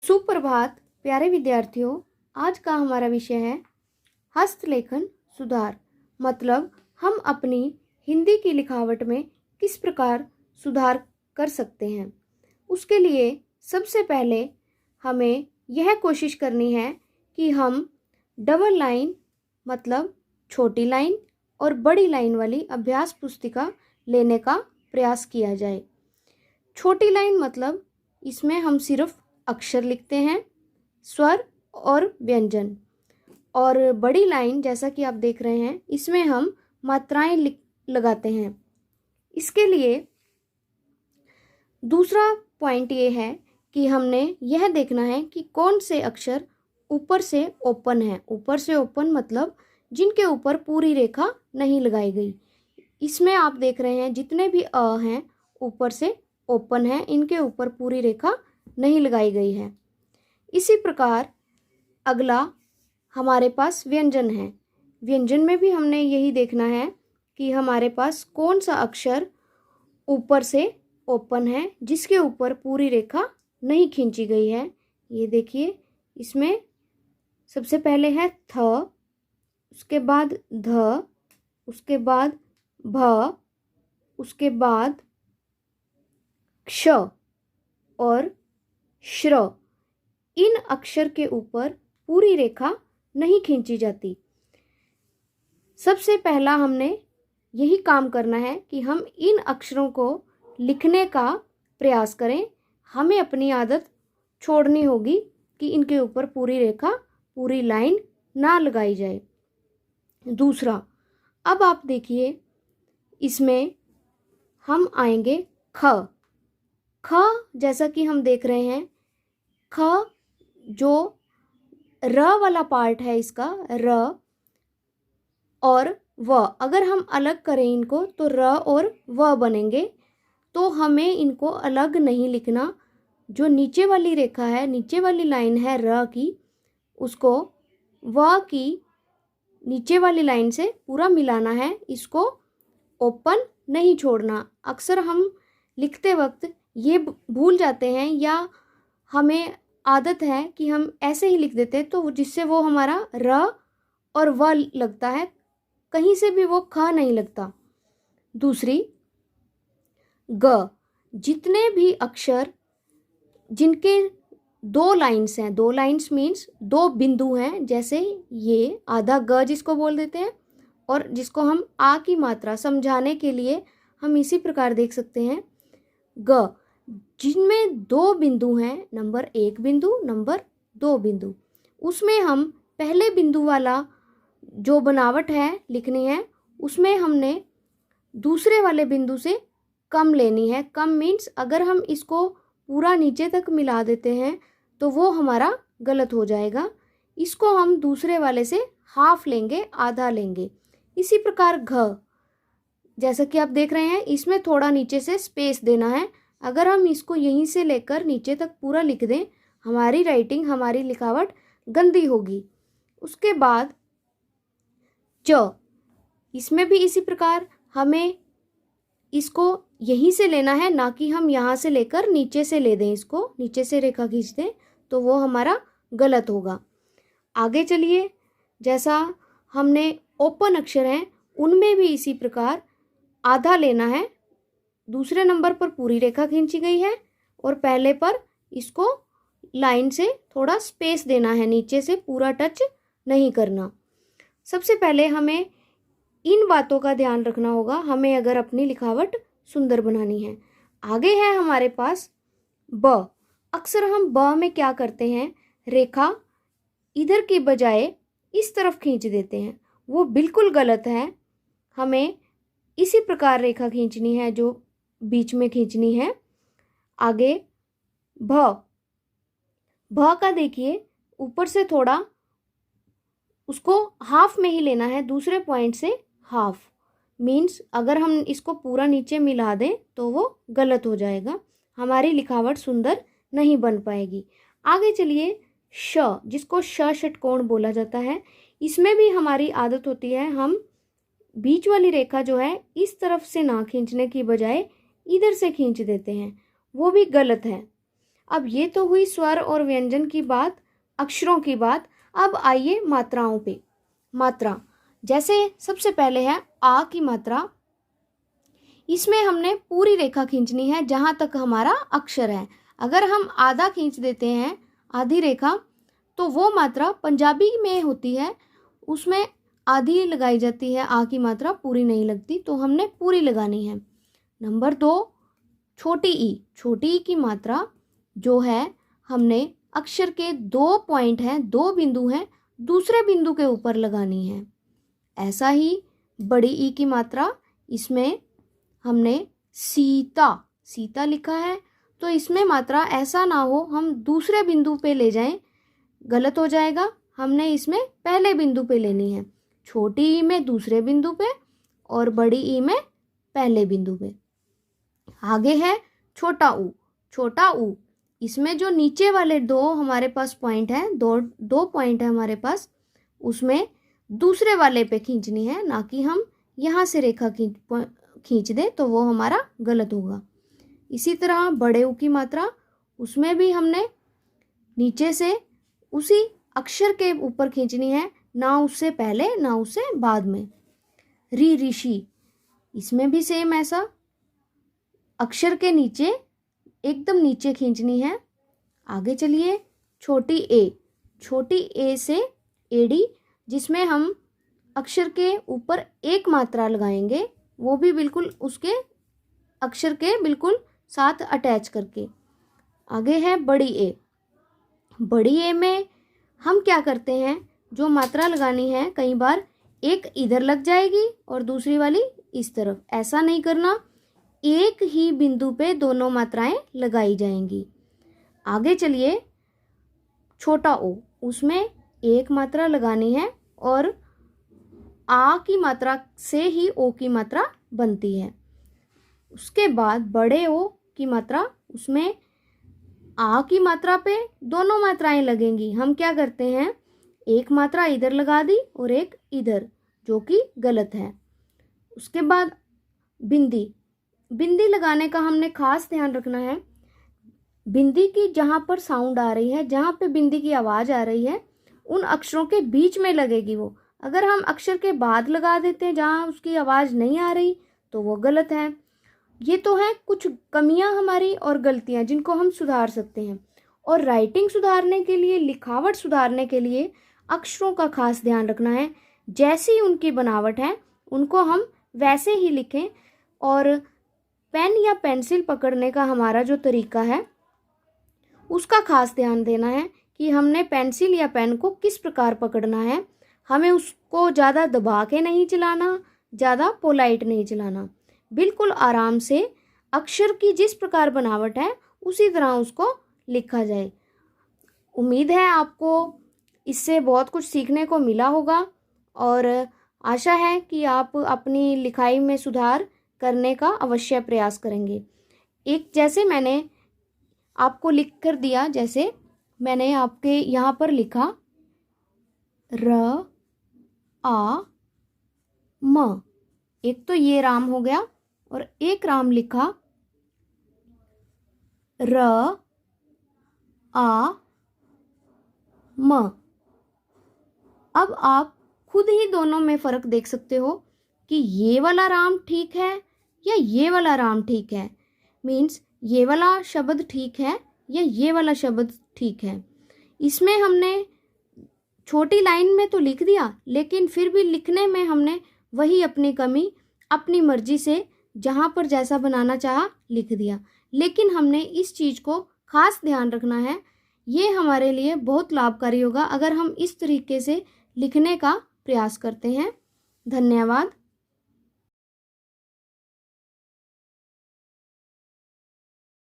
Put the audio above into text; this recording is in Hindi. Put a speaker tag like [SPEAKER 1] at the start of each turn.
[SPEAKER 1] सुप्रभात प्यारे विद्यार्थियों। आज का हमारा विषय है हस्तलेखन सुधार। मतलब हम अपनी हिंदी की लिखावट में किस प्रकार सुधार कर सकते हैं। उसके लिए सबसे पहले हमें यह कोशिश करनी है कि हम डबल लाइन मतलब छोटी लाइन और बड़ी लाइन वाली अभ्यास पुस्तिका लेने का प्रयास किया जाए। छोटी लाइन मतलब इसमें हम सिर्फ अक्षर लिखते हैं, स्वर और व्यंजन। और बड़ी लाइन जैसा कि आप देख रहे हैं इसमें हम मात्राएं लगाते हैं। इसके लिए दूसरा पॉइंट ये है कि हमने यह देखना है कि कौन से अक्षर ऊपर से ओपन है। ऊपर से ओपन मतलब जिनके ऊपर पूरी रेखा नहीं लगाई गई। इसमें आप देख रहे हैं जितने भी अ हैं ऊपर से ओपन है, इनके ऊपर पूरी रेखा नहीं लगाई गई है। इसी प्रकार अगला हमारे पास व्यंजन है। व्यंजन में भी हमने यही देखना है कि हमारे पास कौन सा अक्षर ऊपर से ओपन है जिसके ऊपर पूरी रेखा नहीं खींची गई है। ये देखिए, इसमें सबसे पहले है थ, उसके बाद ध, उसके बाद भ, उसके बाद क्ष और श्र। इन अक्षर के ऊपर पूरी रेखा नहीं खींची जाती। सबसे पहला हमने यही काम करना है कि हम इन अक्षरों को लिखने का प्रयास करें। हमें अपनी आदत छोड़नी होगी कि इनके ऊपर पूरी रेखा, पूरी लाइन ना लगाई जाए। दूसरा, अब आप देखिए इसमें हम आएंगे ख। ख जैसा कि हम देख रहे हैं, ख जो र वाला पार्ट है इसका, र और व, अगर हम अलग करें इनको तो र और व बनेंगे। तो हमें इनको अलग नहीं लिखना। जो नीचे वाली रेखा है, नीचे वाली लाइन है र की, उसको व की नीचे वाली लाइन से पूरा मिलाना है। इसको ओपन नहीं छोड़ना। अक्सर हम लिखते वक्त ये भूल जाते हैं या हमें आदत है कि हम ऐसे ही लिख देते हैं, तो जिससे वो हमारा र और व लगता है, कहीं से भी वो ख नहीं लगता। दूसरी, ग। जितने भी अक्षर जिनके दो लाइन्स हैं, दो लाइन्स मीन्स दो बिंदु हैं, जैसे ये आधा ग जिसको बोल देते हैं, और जिसको हम आ की मात्रा समझाने के लिए हम इसी प्रकार देख सकते हैं ग। जिनमें दो बिंदु हैं, नंबर 1 बिंदु, नंबर 2 बिंदु, उसमें हम पहले बिंदु वाला जो बनावट है लिखनी है, उसमें हमने दूसरे वाले बिंदु से कम लेनी है। कम मीन्स अगर हम इसको पूरा नीचे तक मिला देते हैं तो वो हमारा गलत हो जाएगा। इसको हम दूसरे वाले से हाफ लेंगे, आधा लेंगे। इसी प्रकार घ, जैसा कि आप देख रहे हैं इसमें थोड़ा नीचे से स्पेस देना है। अगर हम इसको यहीं से लेकर नीचे तक पूरा लिख दें, हमारी राइटिंग, हमारी लिखावट गंदी होगी। उसके बाद च, इसमें भी इसी प्रकार हमें इसको यहीं से लेना है, ना कि हम यहाँ से लेकर नीचे से ले दें। इसको नीचे से रेखा खींच दें तो वो हमारा गलत होगा। आगे चलिए, जैसा हमने ओपन अक्षर हैं उनमें भी इसी प्रकार आधा लेना है। दूसरे नंबर पर पूरी रेखा खींची गई है और पहले पर इसको लाइन से थोड़ा स्पेस देना है, नीचे से पूरा टच नहीं करना। सबसे पहले हमें इन बातों का ध्यान रखना होगा, हमें अगर अपनी लिखावट सुंदर बनानी है। आगे है हमारे पास ब। अक्सर हम ब में क्या करते हैं, रेखा इधर की बजाय इस तरफ खींच देते हैं, वो बिल्कुल गलत है। हमें इसी प्रकार रेखा खींचनी है जो बीच में खींचनी है। आगे भ। भ का देखिए ऊपर से थोड़ा उसको हाफ में ही लेना है, दूसरे पॉइंट से हाफ। मीन्स अगर हम इसको पूरा नीचे मिला दें तो वो गलत हो जाएगा, हमारी लिखावट सुंदर नहीं बन पाएगी। आगे चलिए श, जिसको श षटकोण बोला जाता है। इसमें भी हमारी आदत होती है, हम बीच वाली रेखा जो है इस तरफ से ना खींचने की बजाय इधर से खींच देते हैं, वो भी गलत है। अब ये तो हुई स्वर और व्यंजन की बात, अक्षरों की बात। अब आइए मात्राओं पे। मात्रा, जैसे सबसे पहले है आ की मात्रा। इसमें हमने पूरी रेखा खींचनी है जहाँ तक हमारा अक्षर है। अगर हम आधा खींच देते हैं, आधी रेखा, तो वो मात्रा पंजाबी में होती है, उसमें आधी लगाई जाती है, आ की मात्रा पूरी नहीं लगती, तो हमने पूरी लगानी है। नंबर 2, छोटी ई। छोटी ई की मात्रा जो है, हमने अक्षर के 2 पॉइंट हैं, 2 बिंदु हैं, दूसरे बिंदु के ऊपर लगानी है। ऐसा ही बड़ी ई की मात्रा, इसमें हमने सीता, सीता लिखा है, तो इसमें मात्रा ऐसा ना हो हम दूसरे बिंदु पे ले जाएं, गलत हो जाएगा। हमने इसमें पहले बिंदु पे लेनी है। छोटी ई में दूसरे बिंदु पे और बड़ी ई में पहले बिंदु पे। आगे है छोटा ऊ। छोटा ऊ, इसमें जो नीचे वाले 2 हमारे पास पॉइंट हैं, दो पॉइंट है हमारे पास, उसमें दूसरे वाले पे खींचनी है, ना कि हम यहाँ से रेखा खींच दे तो वो हमारा गलत होगा। इसी तरह बड़े ऊ की मात्रा, उसमें भी हमने नीचे से उसी अक्षर के ऊपर खींचनी है, ना उससे पहले ना उससे बाद में। री ऋषि, इसमें भी सेम ऐसा, अक्षर के नीचे एकदम नीचे खींचनी है। आगे चलिए, छोटी ए। छोटी ए से एडी, जिसमें हम अक्षर के ऊपर एक मात्रा लगाएंगे, वो भी बिल्कुल उसके अक्षर के बिल्कुल साथ अटैच करके। आगे है बड़ी ए। बड़ी ए में हम क्या करते हैं, जो मात्रा लगानी है, कई बार एक इधर लग जाएगी और दूसरी वाली इस तरफ। ऐसा नहीं करना, एक ही बिंदु पे दोनों मात्राएं लगाई जाएंगी। आगे चलिए, छोटा ओ, उसमें एक मात्रा लगानी है और आ की मात्रा से ही ओ की मात्रा बनती है। उसके बाद बड़े ओ की मात्रा, उसमें आ की मात्रा पे दोनों मात्राएं लगेंगी। हम क्या करते हैं, एक मात्रा इधर लगा दी और एक इधर, जो कि गलत है। उसके बाद बिंदी। बिंदी लगाने का हमने खास ध्यान रखना है, बिंदी की जहाँ पर साउंड आ रही है, जहाँ पे बिंदी की आवाज़ आ रही है, उन अक्षरों के बीच में लगेगी वो। अगर हम अक्षर के बाद लगा देते हैं जहाँ उसकी आवाज़ नहीं आ रही, तो वो गलत है। ये तो हैं कुछ कमियां हमारी और गलतियां जिनको हम सुधार सकते हैं। और राइटिंग सुधारने के लिए, लिखावट सुधारने के लिए अक्षरों का खास ध्यान रखना है। जैसी उनकी बनावट है, उनको हम वैसे ही लिखें। और पेन या पेंसिल पकड़ने का हमारा जो तरीका है, उसका खास ध्यान देना है कि हमने पेंसिल या पेन को किस प्रकार पकड़ना है। हमें उसको ज़्यादा दबा के नहीं चलाना, ज़्यादा पोलाइट नहीं चलाना, बिल्कुल आराम से अक्षर की जिस प्रकार बनावट है उसी तरह उसको लिखा जाए। उम्मीद है आपको इससे बहुत कुछ सीखने को मिला होगा और आशा है कि आप अपनी लिखाई में सुधार करने का अवश्य प्रयास करेंगे। एक जैसे मैंने आपको लिख कर दिया, जैसे मैंने आपके यहाँ पर लिखा र आ म, एक तो ये राम हो गया और एक राम लिखा र आ म। अब आप खुद ही दोनों में फ़र्क देख सकते हो कि ये वाला राम ठीक है या ये वाला राम ठीक है। मीन्स ये वाला शब्द ठीक है या ये वाला शब्द ठीक है। इसमें हमने छोटी लाइन में तो लिख दिया, लेकिन फिर भी लिखने में हमने वही अपनी कमी अपनी मर्जी से जहाँ पर जैसा बनाना चाहा लिख दिया। लेकिन हमने इस चीज़ को खास ध्यान रखना है, ये हमारे लिए बहुत लाभकारी होगा अगर हम इस तरीके से लिखने का प्रयास करते हैं। धन्यवाद।